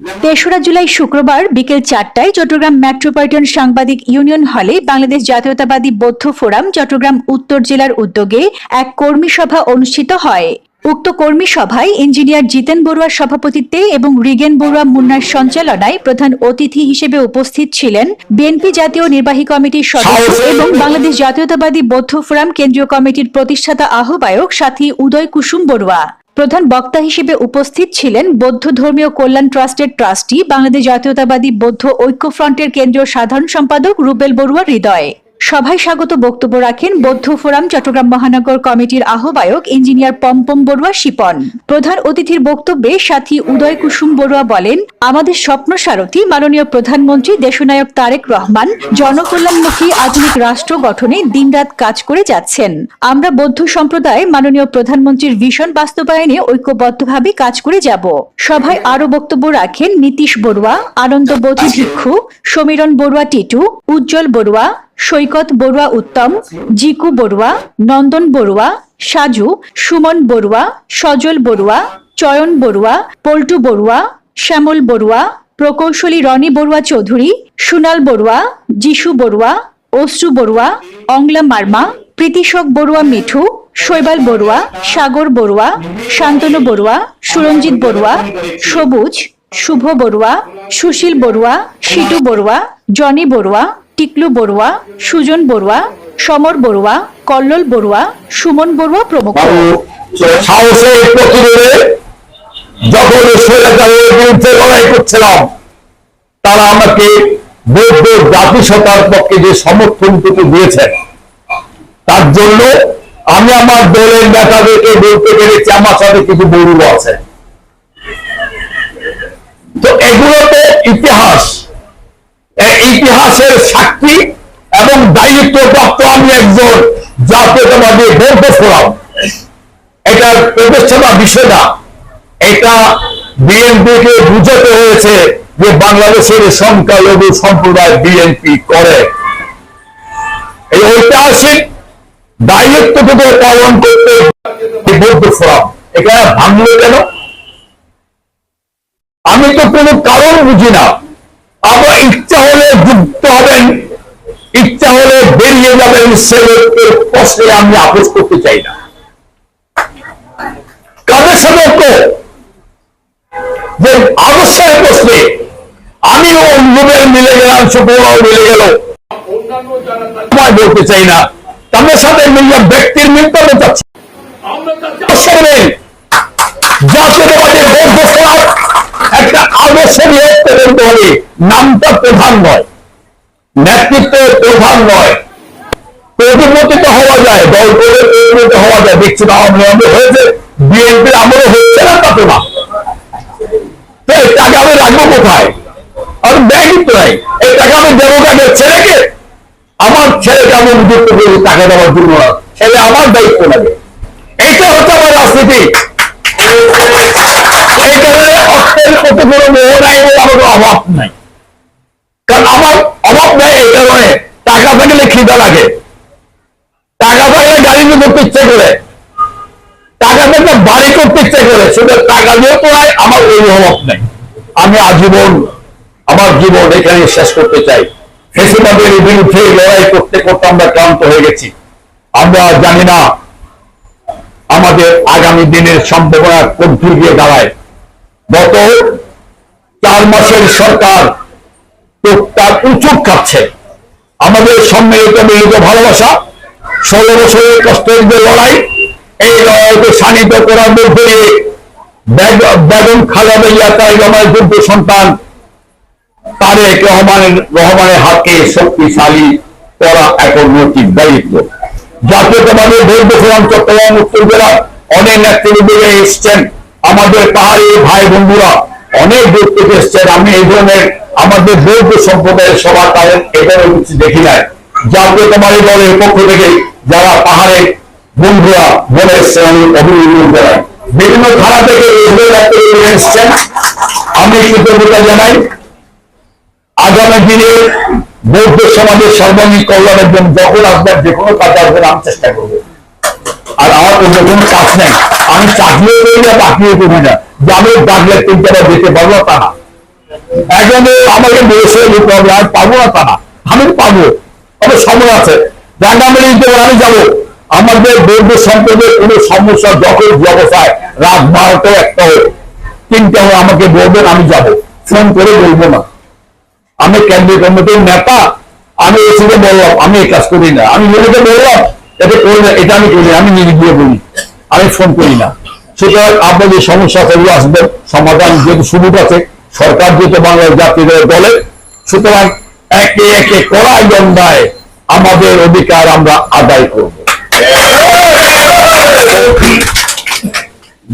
তেসরা জুলাই শুক্রবার বিকেল 4টায় চট্টগ্রাম মেট্রোপলিটন সাংবাদিক ইউনিয়ন হলে বাংলাদেশ জাতীয়তাবাদী বৌদ্ধ ফোরাম চট্টগ্রাম উত্তর জেলার উদ্যোগে এক কর্মী সভা অনুষ্ঠিত হয়। উক্ত কর্মী সভায় ইঞ্জিনিয়ার জিতেন বড়ুয়ার সভাপতিত্বে এবং রিগেন বড়ুয়া মুন্নার সঞ্চালনায় প্রধান অতিথি হিসেবে উপস্থিত ছিলেন বিএনপি জাতীয় নির্বাহী কমিটির সদস্য এবং বাংলাদেশ জাতীয়তাবাদী বৌদ্ধ ফোরাম কেন্দ্রীয় কমিটির প্রতিষ্ঠাতা আহ্বায়ক সাথী উদয় কুসুম বড়ুয়া। প্রধান বক্তা হিসেবে উপস্থিত ছিলেন বৌদ্ধ ধর্মীয় কল্যাণ ট্রাস্টের ট্রাস্টি বাংলাদেশ জাতীয়তাবাদী বৌদ্ধ ঐক্য ফ্রন্টের কেন্দ্রীয় সাধারণ সম্পাদক রুবেল বড়ুয়া হৃদয়। সভায় স্বাগত বক্তব্য রাখেন বৌদ্ধ ফোরাম চট্টগ্রাম মহানগর কমিটির আহ্বায়ক ইঞ্জিনিয়ার পম্পম বড়ুয়া শিপন। প্রধান অতিথির বক্তব্যে সাথী উদয় কুসুম বড়ুয়া বলেন, আমাদের স্বপ্ন সারথী মাননীয় প্রধানমন্ত্রী দেশনায়ক তারেক রহমান জনকল্যাণমুখী আধুনিক রাষ্ট্র গঠনে দিনরাত কাজ করে যাচ্ছেন। আমরা বৌদ্ধ সম্প্রদায় মাননীয় প্রধানমন্ত্রীর ভিশন বাস্তবায়নে ঐক্যবদ্ধভাবে কাজ করে যাব। সভায় আরো বক্তব্য রাখেন নীতিশ বড়ুয়া, আনন্দবোধী ভিক্ষু, সমীরণ বড়ুয়া টিটু, উজ্জ্বল বড়ুয়া, সৈকত বড়ুয়া উত্তম, জিকু বড়ুয়া, নন্দন বড়ুয়া, সাজু, সুমন বড়ুয়া, সজল বড়ুয়া, চয়ন বড়ুয়া, পল্টু বড়ুয়া, শ্যামল বড়ুয়া, প্রকৌশলী রনি বড়ুয়া চৌধুরী, সুনাল বড়ুয়া, যিশু বড়ুয়া, অশ্রু বড়ুয়া, অংলা মার্মা, প্রীতিশক বড়ুয়া মিঠু, শৈবাল বড়ুয়া, সাগর বড়ুয়া, শান্তনু বড়ুয়া, সুরঞ্জিত বড়ুয়া, সবুজ, শুভ বড়ুয়া, সুশীল বড়ুয়া, শিটু বড়ুয়া, জনি বড়ুয়া, টিকলু বড়ুয়া, সুজন বড়ুয়া, সমর বড়ুয়া, কল্লোল বড়ুয়া, সুমন বড়ুয়া প্রমুখ। সাহসের প্রতিরোধে যখন স্বৈরাচারের বিরুদ্ধে লড়াই করছিলাম, তারা আমাকে বৌদ্ধ জাতিসত্তার পক্ষে যে সমর্থনটুকু দিয়েছেন, তার জন্য আমি আমার দলের নেতাদেরকে বলতে পেরেছি আমার সাথে কিছু বড়ুল আছে। তো এগুলো তো ইতিহাস, ইতিহাসের সাক্ষী এবং দায়িত্বপ্রাপ্ত আমি একজন জাতীয়তাবাদী বৌদ্ধ ফোরাম। এটার প্রতিষ্ঠাতা বিষয় না, এটা বিএনপিকে বুঝাতে হয়েছে যে বাংলাদেশের সংখ্যালঘু সম্প্রদায় বিএনপি করে। এই ঐতিহাসিক দায়িত্বটুকু পালন করতে বৌদ্ধ ফোরাম এটা ভাঙলো কেন? আমি তো কোনো কারণ বুঝি না। আবার ইচ্ছা হলে যুক্ত হবেন, ইচ্ছা হলে বেরিয়ে যাবেন, সেলের প্রশ্নে আমি আপোষ করতে চাই না। কাদের সাথে যে আদর্শের প্রশ্নে আমিও রুবেল মিলে গেলাম, সুপরাও মিলে গেল, বলতে চাই না। তাদের সাথে মিলিয়ে ব্যক্তির মিলতে চাচ্ছি। জাতীয়তাবাদী বৌদ্ধ ফোরাম একটা আদর্শ নিয়ে বলতে হবে। নামটা প্রধান নয়, নেতৃত্ব প্রধান নয়। প্রতিমোদিত হওয়া যায়, দল করে প্রতিমোদিত হওয়া যায়। দেখছি না আওয়ামী হয়েছে, বিএনপির আমলে হচ্ছে না, তা তো না। তো এই টাকা আমি রাখবো কোথায়? আর ব্যাংক নাই, এই টাকা আমি দেবো কাকে? ছেলেকে? আমার ছেলেকে আমি নিযুক্ত করি টাকা দেওয়ার জন্য, ছেলে আমার দায়িত্ব লাগে। এইটা হচ্ছে আমার রাজনীতি। এই কারণে অর্থের প্রতি কোনো মোহ নাই, আমার অভাব নাই। কারণ আমার অভাব নাই এই কারণে, টাকা থাকলে খিদা লাগে, টাকা থাকলে গাড়ি নিয়ে করতে ইচ্ছে করে, টাকা থাকলে বাড়ি করতে ইচ্ছে করে। শুধু টাকা দিয়ে তো হয়, আমার ওই অভাব নাই। আমি আজীবন আমার জীবন এখানে শেষ করতে চাই। ফেসিবাদের বিরুদ্ধে লড়াই করতে করতে আমরা ক্লান্ত হয়ে গেছি। আমরা জানি না আমাদের আগামী দিনের সম্ভাবনা কোন দিকে গিয়ে দাঁড়ায়। গত 4 মাসের সরকার তার উঁচুক খাচ্ছে। আমাদের সম্মিলিত মিলিত ভালোবাসা, 16 বছরের কষ্টের যে লড়াই, এই লড়াইকে শানিত করার মধ্যে বেগম খালেদা জিয়া তারেক রহমানের যোগ্য সন্তান তারেক রহমানের হাতকে শক্তিশালী করা এখন নৈতিক দায়িত্ব। জাতীয়তাবাদী বৌদ্ধ ফোরাম চট্টগ্রাম উত্তর জেলার অনেক নেতৃবৃন্দরা এসছেন, আমাদের পাহাড়ি ভাই বন্ধুরা অনেক দূর থেকে এসছেন। আমি এই ধরনের আমাদের বৌদ্ধ সম্প্রদায়ের সভা তাদের এখানে কিছু দেখি নাই। জাতীয়তাবাদী দলের পক্ষ থেকে যারা পাহাড়ে বন্ধুরা বলে এসছেন, আমি অভিনন্দন জানাই। বিভিন্ন থানা থেকে এসছেন, আমি কৃতজ্ঞতা জানাই। আগামী দিনে বৌদ্ধ সমাজের সর্বাঙ্গীন কল্যাণের জন্য যখন আসবেন, যে কোনো কাজে আসবেন, আমি চেষ্টা করবো। আর আমার অন্য কোনো কাজ নেই, আমি চাকরিও করি না, বাকিও করি না যে আমি ডাকলে 3টা যেতে পারবো তা না। এখন আমাকে বলেছে আমি পাবো না তা না, আমি পাবো, তবে সময় আছে। রাঙ্গামাটি আমি যাবো, আমাদের বোর্ডের সম্পর্কে কোনো সমস্যা যখন অবস্থায় রাত 12টা 1টা হোক 3টা হোক আমাকে বলবেন, আমি যাব, ফোন করে বলবো না। আমি কেন্দ্রীয় কমিটির নেতা, আমি এসে বললাম আমি এই কাজ করি না, আমি নিজেকে বললাম এটা করি না, এটা আমি করি না, আমি নিজে গিয়ে বলি, আমি ফোন করি না। সুতরাং আপনাদের সমস্যা সেগুলো আসবে, সমাধান যেহেতু সুযোগ আছে, সরকার যেহেতু বাংলাদেশ জাতীয় দলের, সুতরাং একে একে কড়াই দণ্ডায় আমাদের অধিকার আমরা আদায় করব।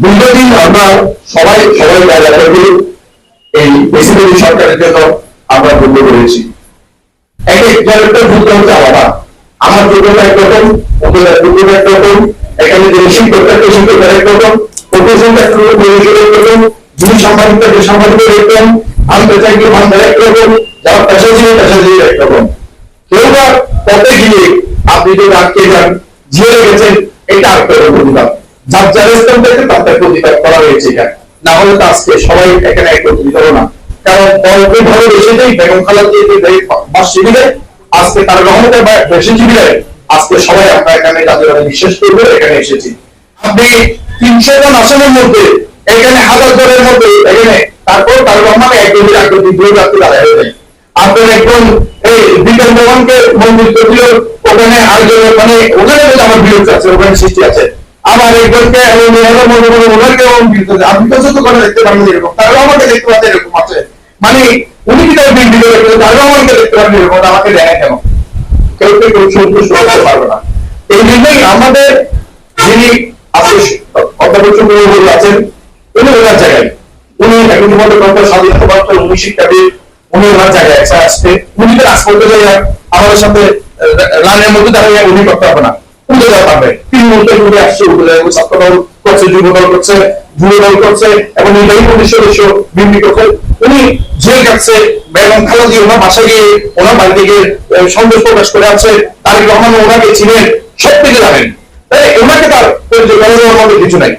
দীর্ঘদিন আমরা সবাই এই প্রেসিডেন্ট সরকারের জন্য আমরা যুদ্ধ করেছি। এক একজনের যুদ্ধ হচ্ছে আলাদা, আমার যুদ্ধটা একরকম, ওদের যুদ্ধটা একরকম, এখানে যে শিক্ষকটা একরকম, প্রফেশন একরকম, যিনি সাংবাদিকটা যে সাংবাদিক একরকম, আন্তর্জাতিক ভান্ডার একরকম, যারা পেশাজীবী একরকম। কেউ বা পথে গিয়ে আপনি যদি আটকে যান, জেলে গেছেন, এটা আপনার প্রতিবাদ, যার যার স্থান থেকে তার প্রতিবাদ করা হয়েছে এখানে, না হলে তো আজকে সবাই এখানে একত্রিত হলো না। কারণ দলকে ভাবে এসেছেই বেগম খালেদা বাস শিবিরে, আজকে তার রহমতের বেশি শিবিরে আজকে সবাই আমরা এখানে জাতীয়ভাবে বিশ্বাস করবো এখানে এসেছি। আপনি 300 জন আসনের মধ্যে এখানে 1000 জনের মধ্যে এখানে, তারপর তার রহমানে একজনের আকৃতি দুই রাত্রি দাঁড়ায় হয়ে যায়। আপনার একজন এই বিজ্ঞান ভবনকে মন্দির করছিল, ওখানে আরেকজন মানে ওখানে আমার বিরোধ আছে, ওখানে সৃষ্টি আছে। আমার একজনকে আপনি তো যত করে দেখতে পারেন এরকম, তারও আমাকে দেখতে পাচ্ছেন এরকম আছে, মানে উনি কি তার ভিডিও দেখতে, তারও আমাকে দেখতে পারেন এরকম, আমাকে দেখে কেন? কেউ কেউ সন্তুষ্ট হতে পারবে না। এই জন্যই আমাদের যিনি আজকে অধ্যাপক আছেন, উনি ওনার জায়গায়, উনি এখন মধ্যে স্বাধীনতা প্রাপ্ত উনি শিক্ষাবিদ, উনি ওনার জায়গায় আসতে, উনি তো রাজপথে যাই আমাদের সাথে লাইনের মধ্যে দাঁড়িয়ে উনি করতে হবে না, উঠে যাওয়া পারবে। 3 মুহূর্তে উঠে আসছে, উঠে যাবে, ছাত্রদল করছে, যুবদল করছে, যুবদল করছে, এবং নির্বাহী কমিটির সদস্য বিএনপি করছে। উনি জেল কাটছে, বেগম খালেদা ওনার বাসায় গিয়ে ওনার বাড়িতে গিয়ে সন্দেশ প্রকাশ করে আছে, তারেক রহমান ওনাকে চিনেন, সব থেকে জানেন, তাই ওনাকে তার পরিচয় করার মধ্যে কিছু নাই।